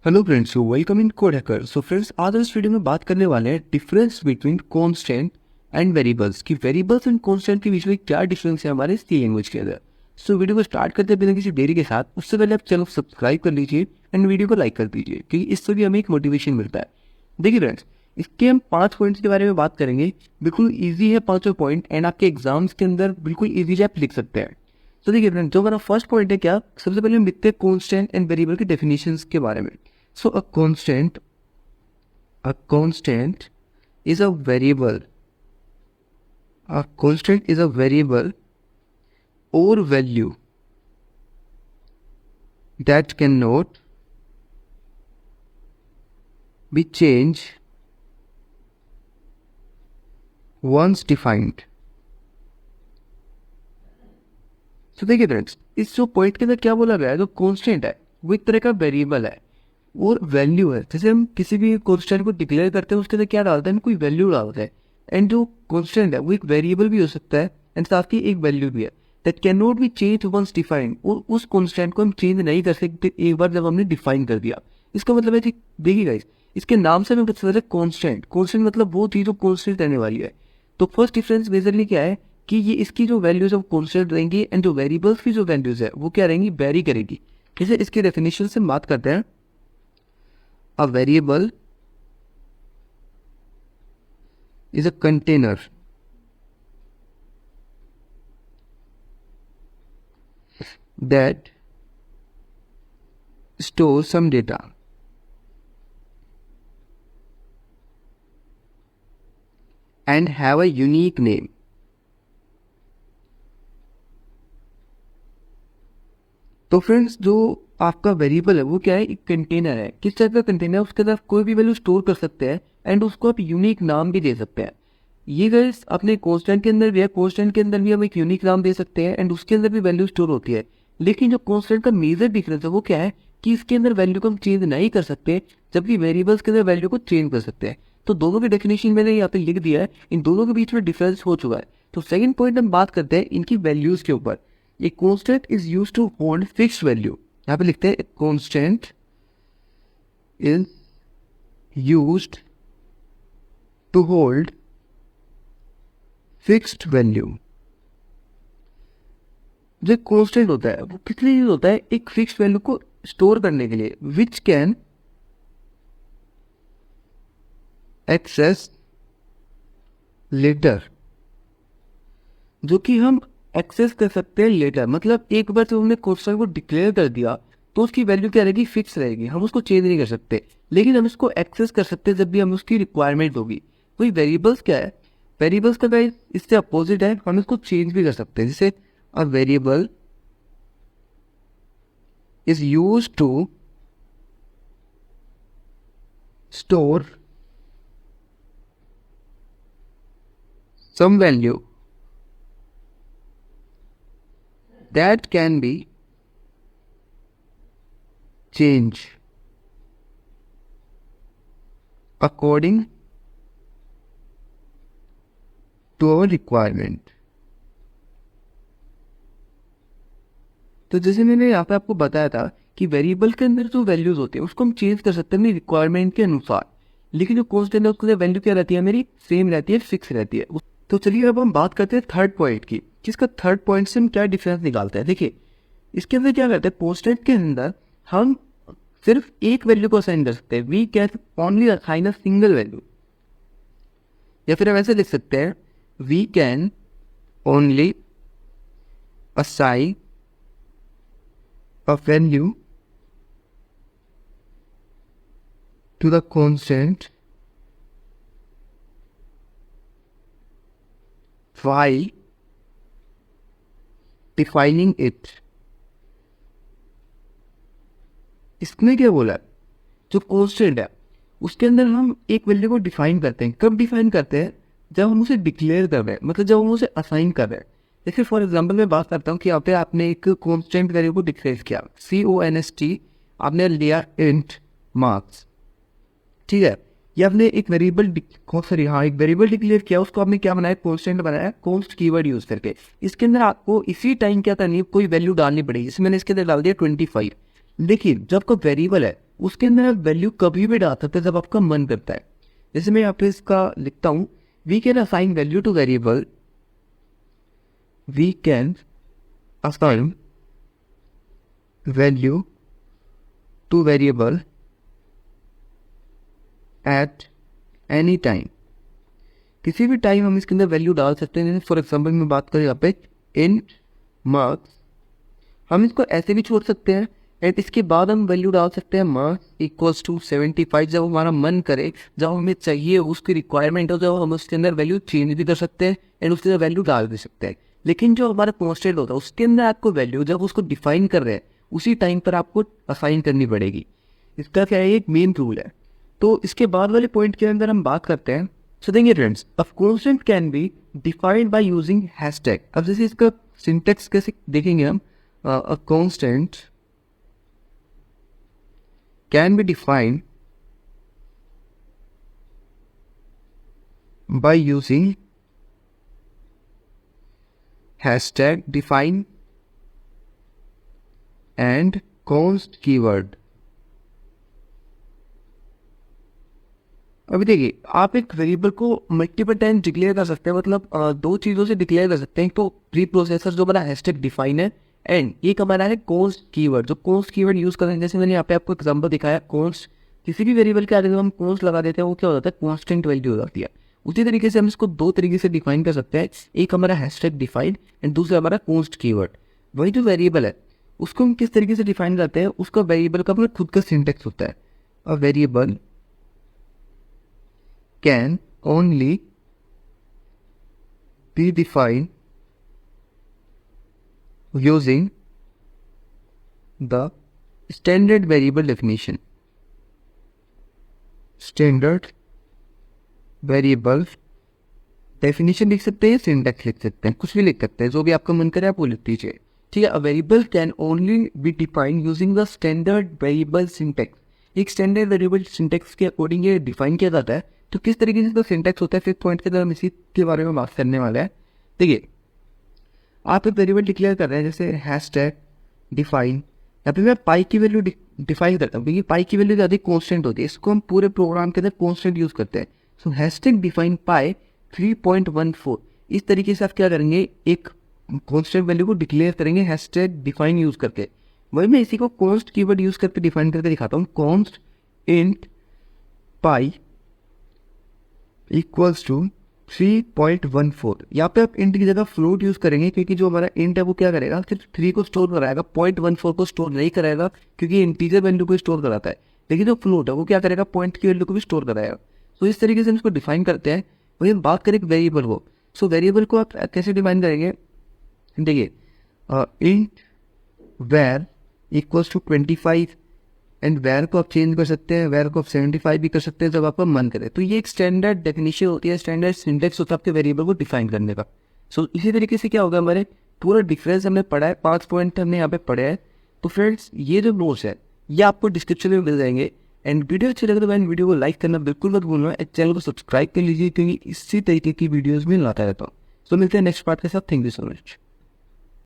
Hello friends, welcome in code hacker. So friends, आज इस video में बात करने वाले हैं difference between constant and variables की वेरिएबल्स एंड कांस्टेंट के बीच में क्या डिफरेंस है हमारे सी लैंग्वेज के अंदर। सो वीडियो को स्टार्ट करते हैं बिना किसी देरी के साथ। उससे पहले आप चैनल को सब्सक्राइब कर लीजिए एंड वीडियो को लाइक कर दीजिए, क्योंकि इससे भी हमें एक मोटिवेशन मिलता है। देखिए फ्रेंड्स, इसके हम 5 पॉइंट्स के बारे में बात करेंगे। बिल्कुल ईजी है 5 पॉइंट, एंड आपके एग्जाम्स के अंदर बिल्कुल ईजी आप लिख सकते हैं। तो देखिए फ्रेंड्स, जो हमारा फर्स्ट पॉइंट है, क्या सबसे पहले हम लिखते हैं कांस्टेंट एंड वेरिएबल की डेफिनेशंस के बारे में। So a constant is a variable. A constant is a variable or value that cannot be changed once defined. तो देखिए फ्रेंड्स, इस जो पॉइंट के अंदर क्या बोला गया है, जो कांस्टेंट है वो एक तरह का वेरिएबल है और वैल्यू है। जैसे हम किसी भी कांस्टेंट को डिक्लेयर करते हैं, उसके अंदर क्या डालते हैं, कोई वैल्यू डालते हैं। एंड जो कांस्टेंट है वो एक वेरिएबल भी हो सकता है एंड साथ ही एक वैल्यू भी है that can not be change once defined. और उस कांस्टेंट को हम चेंज नहीं कर सकते एक बार जब हमने डिफाइन कर दिया। इसका मतलब है, देखिए गाइस, इसके नाम से हमें पता चलता है कांस्टेंट। कांस्टेंट मतलब वो चीज जो कांस्टेंट रहने वाली है। तो फर्स्ट डिफरेंस मेजरली क्या है कि ये इसकी जो वैल्यूज है वो कांस्टेंट रहेंगी एंड जो वेरिएबल्स की जो वैल्यूज है वो क्या रहेंगी, वेरी करेगी। जैसे इसके डेफिनेशन से बात करते हैं, a variable is a container that stores some data and have a unique name. तो फ्रेंड्स, जो आपका वेरिएबल है वो क्या है, एक कंटेनर है। किस टाइप का कंटेनर है, उसके अंदर आप कोई भी वैल्यू स्टोर कर सकते हैं एंड उसको आप यूनिक नाम भी दे सकते हैं। ये गाइस अपने कांस्टेंट के अंदर भी है, कांस्टेंट के अंदर भी हम एक यूनिक नाम दे सकते हैं एंड उसके अंदर भी वैल्यू स्टोर होती है। लेकिन जो कांस्टेंट का मेजर डिफरेंस है वो क्या है कि इसके अंदर वैल्यू को हम चेंज नहीं कर सकते, जबकि वेरिएबल्स के अंदर वैल्यू को चेंज कर सकते हैं। तो दोनों की डेफिनेशन मैंने यहाँ पे लिख दिया है, इन दोनों के बीच में डिफरेंस हो चुका है। तो सेकंड पॉइंट हम बात करते हैं इनकी वैल्यूज के ऊपर। A constant is used to hold fixed value. यहाँ पे लिखते हैं constant is used to hold fixed value. जो constant होता है वो किस लिए यूज होता है, एक फिक्स्ड वैल्यू को स्टोर करने के लिए, which can access later, जो कि हम एक्सेस कर सकते हैं लेटर। मतलब एक बार जब हमने क्वेश्चन को डिक्लेयर कर दिया तो उसकी वैल्यू क्या रहेगी, फिक्स रहेगी, हम उसको चेंज नहीं कर सकते। लेकिन हम इसको एक्सेस कर सकते हैं जब भी हमें उसकी रिक्वायरमेंट होगी। वही वेरिएबल्स क्या है, वेरिएबल्स का गाइस इससे अपोजिट है, हम इसको चेंज भी कर सकते हैं। जैसे a variable is use to store some value that can be changed according to our requirement। तो जैसे मैंने यहाँ पे आपको बताया था कि वेरिएबल के अंदर जो वैल्यूज होती है उसको हम चेंज कर सकते हैं अपनी रिक्वायरमेंट के अनुसार। लेकिन जो कांस्टेंट है उसके वैल्यू क्या रहती है, मेरी सेम रहती है, फिक्स रहती है। तो चलिए अब हम बात करते हैं थर्ड पॉइंट की, जिसका थर्ड पॉइंट से हम क्या डिफरेंस निकालते हैं। देखिए, इसके अंदर क्या करते हैं, कांस्टेंट के अंदर हम सिर्फ एक वैल्यू को असाइन कर सकते हैं। We can only assign a single value, या फिर हम ऐसे लिख सकते हैं, we can only assign a value to the constant while defining it। इसमें क्या बोला, जो कांस्टेंट है उसके अंदर हम एक वैल्यू को डिफाइन करते हैं। कब डिफाइन करते हैं, जब हम उसे डिक्लेयर कर रहे हैं, मतलब जब हम उसे असाइन कर रहे हैं। जैसे फॉर एग्जांपल मैं बात करता हूँ कि यहाँ पे आपने एक कांस्टेंट वैल्यू को डिक्लेयर किया, CONST, आपने लिया इंट मार्क्स, ठीक है। ये आपने एक वेरिएबल एक वेरिएबल डिक्लेयर किया, उसको आपने क्या बनाया, कांस्टेंट बनाया, कांस्ट कीवर्ड यूज करके। इसके अंदर आपको इसी टाइम क्या करनी है, कोई वैल्यू डालनी पड़ेगी। जैसे मैंने इसके अंदर डाल दिया 25। देखिए, जब कोई वेरिएबल है उसके अंदर आप वैल्यू कभी भी डाल सकते हैं जब आपका मन करता है। जैसे मैं यहाँ पे इसका लिखता हूँ, we can assign value to variable, we can assign value to variable at any time. किसी भी टाइम हम इसके अंदर वैल्यू डाल सकते हैं। फॉर एग्जाम्पल मैं बात करें यहाँ पे इंट मार्क्स, हम इसको ऐसे भी छोड़ सकते हैं एंड इसके बाद हम वैल्यू डाल सकते हैं मार्क्स इक्वल्स टू 75। जब हमारा मन करे, जब हमें चाहिए, उसकी रिक्वायरमेंट हो, जब हम उसके अंदर वैल्यू चेंज भी कर सकते हैं एंड उसके अंदर वैल्यू डाल भी सकते हैं। लेकिन जो हमारा कॉन्स्टेंट होता है उसके अंदर आपको वैल्यू जब उसको डिफाइन कर रहे हैं उसी टाइम पर आपको असाइन करनी पड़ेगी। इसका क्या है, एक मेन रूल है। तो इसके बाद वाले पॉइंट के अंदर हम बात करते हैं। सो देखिए friends, a constant can be defined by using hashtag. अब जैसे इसका सिंटेक्स कैसे देखेंगे हम, a constant can be defined by using hashtag define and const keyword. अभी देखिए, आप एक वेरिएबल को मल्टीपल टाइम डिक्लेयर कर सकते हैं, मतलब दो चीज़ों से डिक्लेयर कर सकते हैं। तो प्री प्रोसेसर जो हमारा हैशटैग डिफाइन है एंड एक हमारा है const कीवर्ड। जो const कीवर्ड यूज़ करेंगे, जैसे मैंने यहाँ पे आपको एग्जांपल दिखाया, const किसी भी वेरिएबल के आगे जब हम const लगा देते हैं वो क्या हो जाता है, कांस्टेंट वैल्यू हो जाती है। उसी तरीके से हम इसको दो तरीके से डिफाइन कर सकते हैं, एक हमारा हैशटैग डिफाइन एंड दूसरा हमारा const कीवर्ड। वही जो वेरिएबल है उसको हम किस तरीके से डिफाइन करते हैं, उसका वेरिएबल का अपना खुद का सिंटेक्स होता है। A variable can only be defined using the standard variable definition. Standard variable definition लिख सकते हैं, सिंटैक्स लिख सकते हैं, कुछ भी लिख सकते हैं, जो भी आपका मन करे आप वो लिख दीजिए। ठीक है, a variable can only be defined using the standard variable syntax. एक स्टैंडर्ड वेरिएबल सिंटैक्स के अकॉर्डिंग ये डिफाइन किया जाता है। तो किस तरीके से तो सिंटैक्स होता है, फिफ्थ पॉइंट के अंदर हम इसी के बारे में बात करने वाले हैं। देखिए, आप एक वेरिएबल डिक्लेयर कर रहे हैं, जैसे हैशटैग डिफाइन, यहाँ पे मैं पाई की वैल्यू डिफाइन करता हूँ क्योंकि पाई की वैल्यू ज़्यादा कॉन्स्टेंट होती है, इसको हम पूरे प्रोग्राम के अंदर कॉन्स्टेंट यूज़ करते हैं। So hashtag define pi 3.14। इस तरीके से आप क्या करेंगे, एक कॉन्स्टेंट वैल्यू को डिक्लेयर करेंगे हैशटैग डिफाइन यूज़ करके। वही मैं इसी को कॉन्स्ट कीवर्ड यूज़ करके डिफाइन करके दिखाता हूँ। Const int pi equals to 3.14। यहाँ पे आप इंट की जगह फ्लोट यूज करेंगे क्योंकि जो हमारा इंट है वो क्या करेगा, सिर्फ 3 को स्टोर कराएगा, 0.14 को स्टोर नहीं कराएगा क्योंकि इंटीजर वैल्यू को स्टोर कराता है। लेकिन जो फ्लोट है वो क्या करेगा, पॉइंट की वैल्यू को भी स्टोर कराएगा। तो इस तरीके से हम इसको डिफाइन करते हैं। वही हम बात करें एक वेरिएबल को, सो वेरिएबल को आप कैसे डिफाइन करेंगे, देखिए इंट वैर इक्वल्स टू 25 एंड वैर को आप चेंज कर सकते हैं, वैर को आप 75 भी कर सकते हैं जब आपका मन करे। तो ये एक स्टैंडर्ड डेफिनेशन होती है, स्टैंडर्ड सिंटेक्स होता है आपके वेरिएबल को डिफाइन करने का। सो इसी तरीके से क्या होगा, हमारे पूरा डिफरेंस हमने पढ़ा है, 5 पॉइंट हमने यहाँ पे पढ़े हैं। तो फ्रेंड्स, ये जो नोट्स है ये आपको डिस्क्रिप्शन में मिल जाएंगे। एंड वीडियो अच्छी लगे तो मैंने वीडियो को लाइक करना बिल्कुल मत भूलना, चैनल को सब्सक्राइब कर लीजिए क्योंकि इसी तरीके की वीडियोज़ में लाता रहता हूँ। सो मिलते हैं नेक्स्ट पार्ट के साथ। Thank you so much.